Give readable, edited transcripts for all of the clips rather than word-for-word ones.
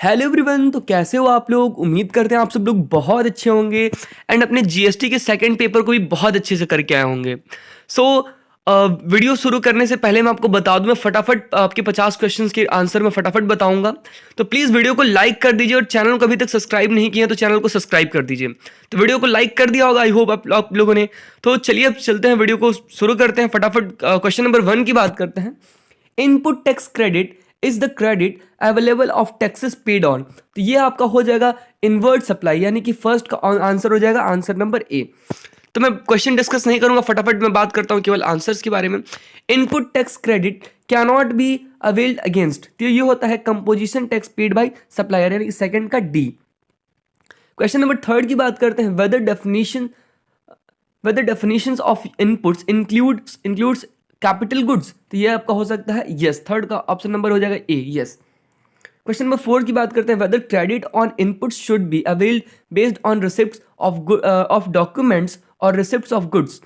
Hello everyone. तो कैसे हो आप लोग? उम्मीद करते हैं आप सब लोग बहुत अच्छे होंगे एंड अपने जीएसटी के सेकंड पेपर को भी बहुत अच्छे से करके आए होंगे। सो वीडियो शुरू करने से पहले मैं आपको बता दूं, मैं फटाफट आपके 50 क्वेश्चंस के आंसर मैं फटाफट बताऊंगा। तो प्लीज़ वीडियो को लाइक कर दीजिए और चैनल को अभी तक सब्सक्राइब नहीं किया तो चैनल को सब्सक्राइब कर दीजिए। तो वीडियो को लाइक कर दिया होगा, आई होप आप लोगों ने। तो चलिए अब चलते हैं, वीडियो को शुरू करते हैं फटाफट। क्वेश्चन नंबर 1 की बात करते हैं। Input tax credit is the credit available of taxes paid on. तो ये आपका हो जाएगा इनवर्ट सप्लाई, यानी कि फर्स्ट का आंसर हो जाएगा आंसर नंबर ए। तो मैं क्वेश्चन डिस्कस नहीं करूंगा, फटाफट मैं बात करता हूं केवल आंसर्स के बारे में। Input tax credit can not be availed against, तो ये होता है composition tax paid by supplier, यानी कि सेकंड का डी। क्वेश्चन नंबर 3 की बात करते हैं। Whether definitions of inputs includes capital goods, तो ये आपका हो सकता है यस। थर्ड का ऑप्शन नंबर हो जाएगा ए, यस। क्वेश्चन नंबर 4 की बात करते हैं। Whether credit on inputs should be availed based on receipts of documents और रिसिप्ट्स ऑफ गुड्स,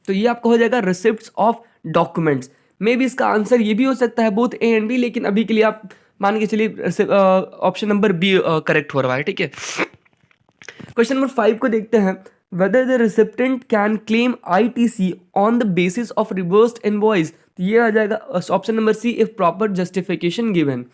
तो ये आपका हो जाएगा रिसिप्ट्स ऑफ डॉक्यूमेंट्स। मे भी इसका आंसर ये भी हो सकता है बोथ ए एंड बी, लेकिन अभी के लिए आप मान के चलिए ऑप्शन नंबर बी करेक्ट हो रहा है, ठीक है। क्वेश्चन नंबर 5 को देखते हैं। Whether the recipient can claim ITC on the basis of reversed invoice, तो ये आ जाएगा option number C, if proper justification given.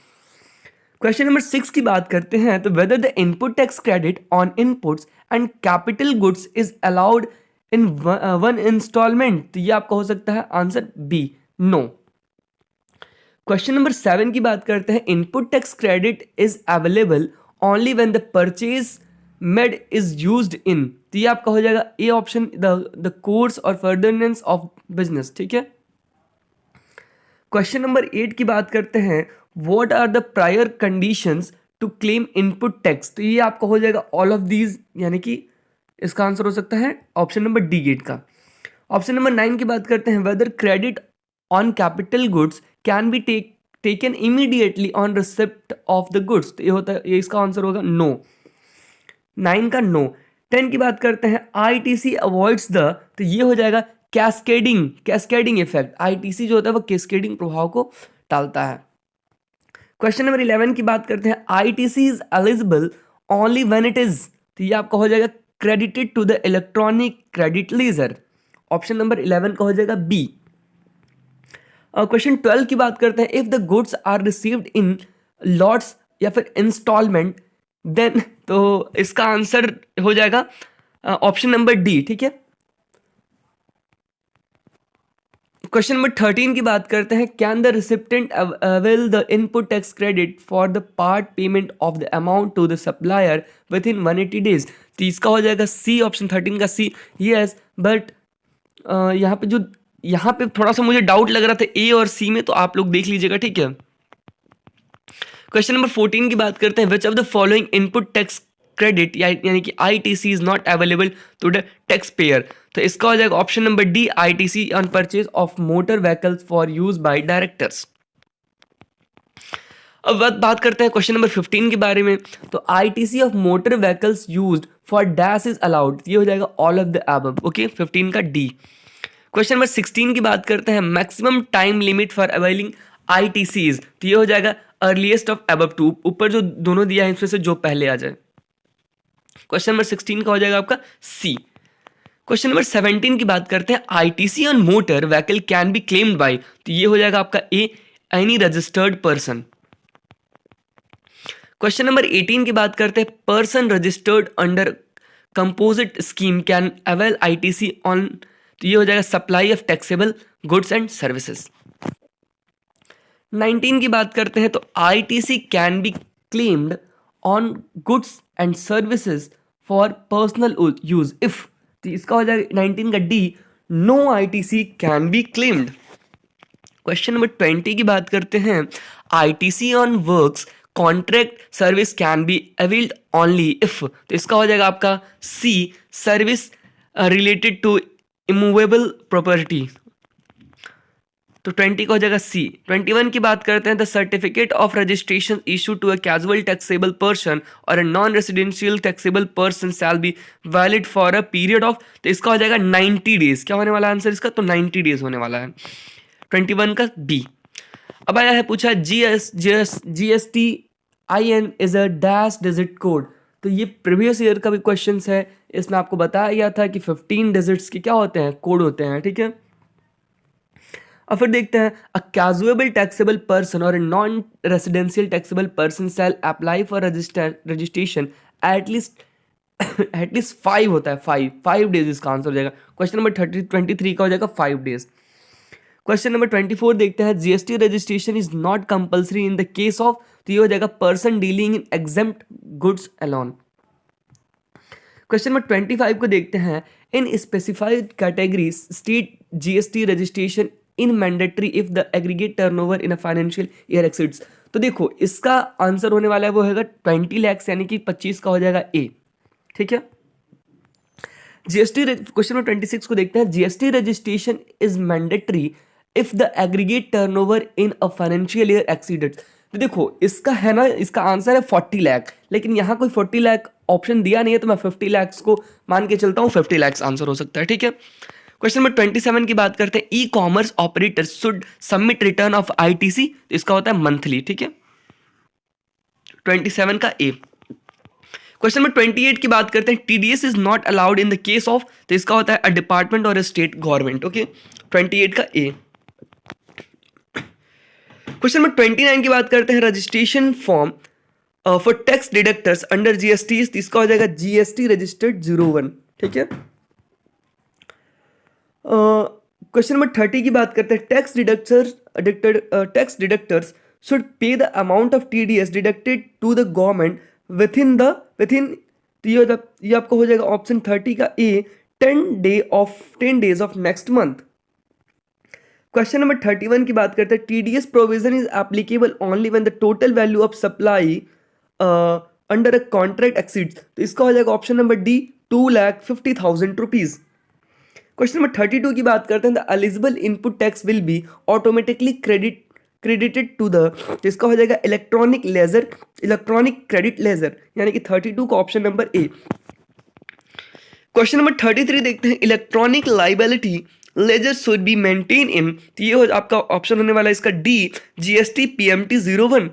Question number 6 की बात करते हैं। तो whether the input tax credit on inputs and capital goods is allowed in one instalment, तो ये आपका हो सकता है answer B, no. Question number 7 की बात करते हैं। Input tax credit is available only when the purchase made is used in, तो ये आपका हो जाएगा ए ऑप्शन, द कोर्स और फर्दरनेंस ऑफ बिजनेस, ठीक है। क्वेश्चन नंबर 8 की बात करते हैं। What are the prior conditions to claim input tax, तो ये आपका हो जाएगा ऑल ऑफ दीज, यानी कि इसका आंसर हो सकता है ऑप्शन नंबर डी गेट का। ऑप्शन नंबर 9 की बात करते हैं। Whether credit on capital goods can be taken immediately on receipt of the goods, तो ये होता है, ये इसका आंसर होगा नो, 9 का नो। 10 की बात करते हैं। आईटीसी अवॉइड्स द, तो ये हो जाएगा कैस्केडिंग इफेक्ट। आईटीसी जो होता है वो कैस्केडिंग प्रभाव को टालता है। क्वेश्चन नंबर 11 की बात करते हैं। ITC is eligible only when it is, तो ये आपका हो जाएगा credited to the electronic credit ledger. Option number 11 का हो जाएगा बी। क्वेश्चन 12 की बात करते हैं। If the goods are received in lots या फिर इंस्टॉलमेंट देन, तो इसका आंसर हो जाएगा ऑप्शन नंबर डी, ठीक है। क्वेश्चन नंबर 13 की बात करते हैं। Can the recipient avail the input tax credit for the part payment of the amount to the supplier within 180 days, तो इसका हो जाएगा सी, ऑप्शन 13 का सी, यस। बट यहाँ पे थोड़ा सा मुझे डाउट लग रहा था ए और सी में, तो आप लोग देख लीजिएगा, ठीक है। क्वेश्चन नंबर 14 की बात करते हैं। Which of the following input tax credit यानी कि ITC is not available to the taxpayer, तो इसका हो जाएगा option number D, ITC on purchase of motor vehicles for use by directors. अब बात करते हैं क्वेश्चन नंबर 15 के बारे में। तो ITC of motor vehicles used for dash is allowed, ये हो जाएगा all of the above, okay, 15 का डी। क्वेश्चन नंबर 16 की बात करते हैं। Maximum time limit for availing ITCs, तो ये हो जाएगा अर्लीस्ट ऑफ अबव टू, ऊपर जो दोनों दिया है इसमें से जो पहले आ जाए। क्वेश्चन नंबर 16 का हो जाएगा आपका सी। क्वेश्चन नंबर 17 की बात करते हैं। ITC on motor vehicle can be claimed by, तो ये हो जाएगा आपका A, any registered person. Question number 18 की बात करते हैं। Person registered under composite scheme can avail ITC on, तो ये हो जाएगा supply of taxable goods and services. 19 की बात करते हैं। तो ITC can be claimed on goods and services for personal use if, तो इसका हो जाएगा 19 का D, no ITC can be claimed. Question number 20 की बात करते हैं। ITC on works contract service can be availed only if, तो इसका हो जाएगा आपका C, service related to immovable property, तो 20 का हो जाएगा सी। 21 की बात करते हैं। The certificate of registration issue to a casual taxable person और a non residential taxable person shall be valid for a period of, तो इसका हो जाएगा 90 डेज। क्या होने वाला आंसर इसका? तो 90 डेज होने वाला है, 21 का बी। अब आया है पूछा GST IN is a dash digit code. तो ये प्रीवियस ईयर का भी क्वेश्चन है, इसमें आपको बताया गया था कि 15 डिजिट्स के क्या होते हैं, कोड होते हैं, ठीक है। और फिर देखते हैं, अ कैजुएबल टैक्सेबल पर्सन और non residential taxable person shall apply for registration at least 5 होता है, 5 डेज इसका आंसर हो जाएगा। क्वेश्चन नंबर 23 का हो जाएगा 5 डेज। क्वेश्चन नंबर 24 देखते हैं, GST registration is not compulsory in the case of, तो ये हो जाएगा person dealing in exempt goods alone. Question number 25 को देखते हैं, इन specified categories state GST registration in mandatory if the aggregate turnover in a financial year exceeds. तो देखो इसका आंसर होने वाला है वो होगा 20 लाख, यानी कि 25 का हो जाएगा ए, ठीक है। जीएसटी क्वेश्चन नंबर 26 को देखते हैं, GST registration is mandatory if the aggregate turnover in a financial year exceeded. तो देखो इसका है ना, इसका आंसर है 40 लाख, लेकिन यहाँ कोई 40 लाख ऑप्शन दिया नहीं है, तो मैं 50 लाख को मान के चलता हूँ, 50 लाख आंसर हो सकता है, ठीक है। क्वेश्चन नंबर 27 की बात करते हैं, e commerce operator should submit return of ITC, तो इसका होता है मंथली, ठीक है, 27 का ए। क्वेश्चन नंबर 28 की बात करते हैं, TDS is not allowed in the case of, तो इसका होता है अ डिपार्टमेंट और अ स्टेट गवर्नमेंट, ओके, 28 का ए। क्वेश्चन नंबर 29 की बात करते हैं, registration form for tax deductors under GST, इसका हो जाएगा जीएसटी रजिस्टर्ड 01, ठीक है। क्वेश्चन नंबर 30 की बात करते हैं, tax deductors should pay the amount of TDS deducted to the government within तो ये आपको हो जाएगा ऑप्शन 30 का A, 10 days of next month. Question number 31 की बात करते हैं, TDS provision is applicable only when the total value of supply under a contract exceeds, तो इसका हो जाएगा option number D, 2,50,000 rupees. Question number 32 की बात करते हैं, the eligible input tax will be automatically credited to the, तो इसका हो जाएगा इलेक्ट्रॉनिक क्रेडिट लेजर, यानी कि 32 का option number A. Question number 33 देखते हैं, electronic liability ledger should be maintain in, तो ये आपका ऑप्शन होने वाला है इसका D, GST PMT 01।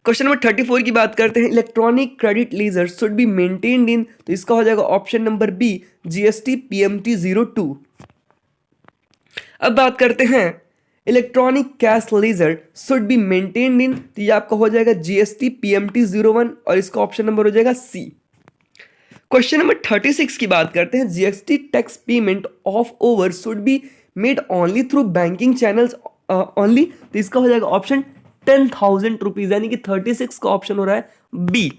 Question number 34 की बात करते हैं, electronic credit ledger should be maintained in, तो इसका हो जाएगा option number B, GST PMT 02। अब बात करते हैं, electronic cash ledger should be maintained in, तो ये आपका हो जाएगा जीएसटी पीएमटी 01 और इसका ऑप्शन नंबर हो जाएगा सी। क्वेश्चन नंबर 36 की बात करते हैं, GST tax payment of over should be made only through banking channels only, तो इसका हो जाएगा ऑप्शन 10,000 रुपीज, यानी कि 36 का ऑप्शन हो रहा है बी।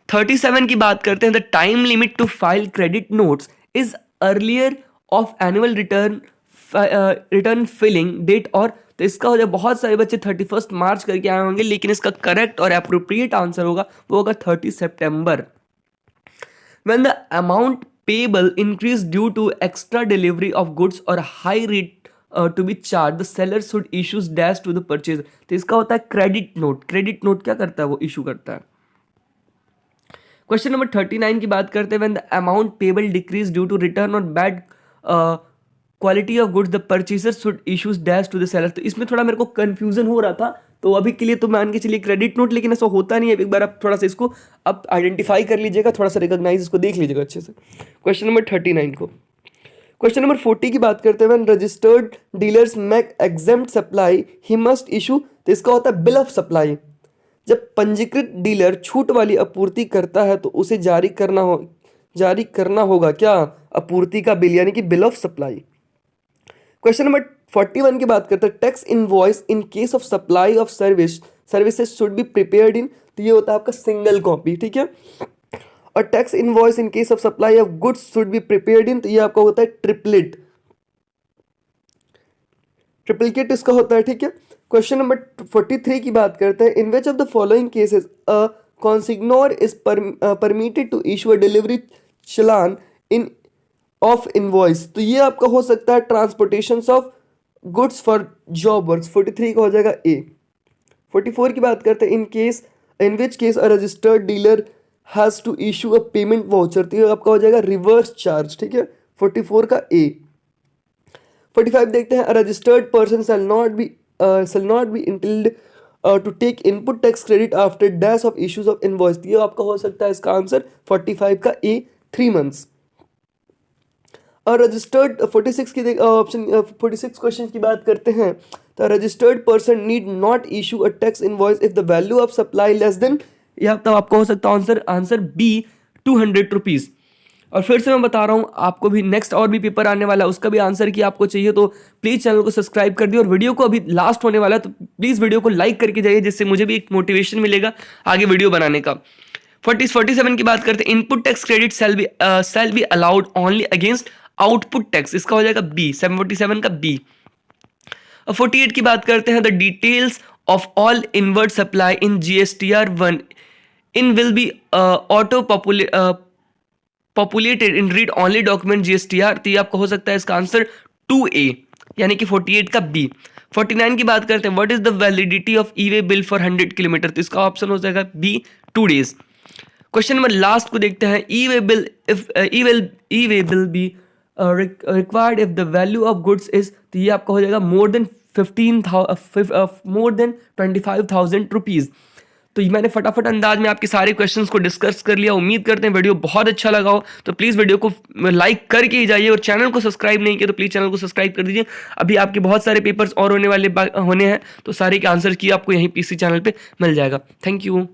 37 की बात करते हैं, the time limit to file credit notes is earlier of annual return filing date, और तो इसका हो जाए, बहुत सारे बच्चे 31 मार्च करके आए होंगे, लेकिन इसका करेक्ट और अप्रोप्रिएट आंसर होगा वो होगा 30 सितंबर। When the amount payable increase due to extra delivery of goods or high rate to be charged, the seller should issue dash to the purchaser, तो इसका होता है क्रेडिट नोट। क्रेडिट नोट क्या करता है, वो इशू करता है। क्वेश्चन नंबर 39 की बात करते हैं, when the amount payable decrease due to return or bad quality of goods the purchaser should issues dash to the seller, तो इसमें थोड़ा मेरे को कंफ्यूजन हो रहा था, तो अभी के लिए तो मान के चलिए क्रेडिट नोट, लेकिन ऐसा होता नहीं है। एक बार आप थोड़ा सा इसको आप आइडेंटिफाई कर लीजिएगा, थोड़ा सा रिकॉग्नाइज इसको देख लीजिएगा अच्छे से। क्वेश्चन नंबर 39 को, क्वेश्चन नंबर 40 की बात करते हैं, when registered dealers make exempt supply he must issue, तो इसका होता है बिल ऑफ सप्लाई। जब पंजीकृत डीलर छूट वाली आपूर्ति करता है तो उसे जारी करना होगा क्या, आपूर्ति का बिल, यानी कि bill of supply. Question number 41 की बात करते हैं, tax invoice in case of supply of services should be prepared in, तो ये होता है आपका सिंगल कॉपी, ठीक है। और tax invoice in case of supply of goods should be prepared in, तो ये आपका होता है ट्रिपलेकेट इसका होता है, ठीक है। क्वेश्चन नंबर 43 की बात करते हैं, in which of the following cases a consignor is permitted to issue a delivery challan in of invoice, तो ये आपका हो सकता है transportation of goods for job works, 43 का हो जाएगा ए। 44 की बात करते हैं, in which case a registered dealer has to issue a payment voucher, तो ये आपका हो जाएगा रिवर्स चार्ज, ठीक है, 44 का ए। 45 देखते हैं, a registered person shall not be entitled to take input tax credit after dash of issues of invoice, ये आपका हो सकता है इसका आंसर 45 का ए 3 मंथ्स। रजिस्टर्ड 46 की ऑप्शन 46 क्वेश्चन की बात करते हैं। तो registered person need not issue a tax invoice if the value of supply less than, यह तो आपका हो सकता है आंसर बी 200 रुपीज़। और फिर से मैं बता रहा हूँ आपको भी नेक्स्ट और भी पेपर आने वाला है, उसका भी आंसर की आपको चाहिए तो प्लीज़ चैनल को सब्सक्राइब कर दिए, और वीडियो को अभी लास्ट होने वाला है तो प्लीज़ वीडियो को लाइक करके जाइए, जिससे मुझे भी एक मोटिवेशन मिलेगा आगे वीडियो बनाने का। 47 की बात करते हैं। Input tax credit shall be allowed only against output tax, इसका हो जाएगा बी 747 का बी। 48 की बात करते हैं। The details of all inward supply in GSTR 1 in will be auto populated in read only document GSTR, तो ये आपका हो सकता है इसका आंसर 2A यानी कि 48 का बी। 49 की बात करते हैं। What is the validity of e-way bill for 100 kilometre, तो इसका ऑप्शन हो जाएगा B 2 days। Question number last को देखते हैं। E-way bill be required if the value of goods is, तो ये आपका हो जाएगा मोर देन 25,000 रुपीज़। तो ये मैंने फटाफट अंदाज में आपके सारे क्वेश्चंस को डिस्कस कर लिया। उम्मीद करते हैं वीडियो बहुत अच्छा लगा हो, तो प्लीज़ वीडियो को लाइक करके ही जाइए, और चैनल को सब्सक्राइब नहीं किया तो प्लीज़ चैनल को सब्सक्राइब कर दीजिए। अभी आपके बहुत सारे पेपर्स और होने हैं, तो सारे के आंसर की आपको यहीं PC चैनल पे मिल जाएगा। Thank you.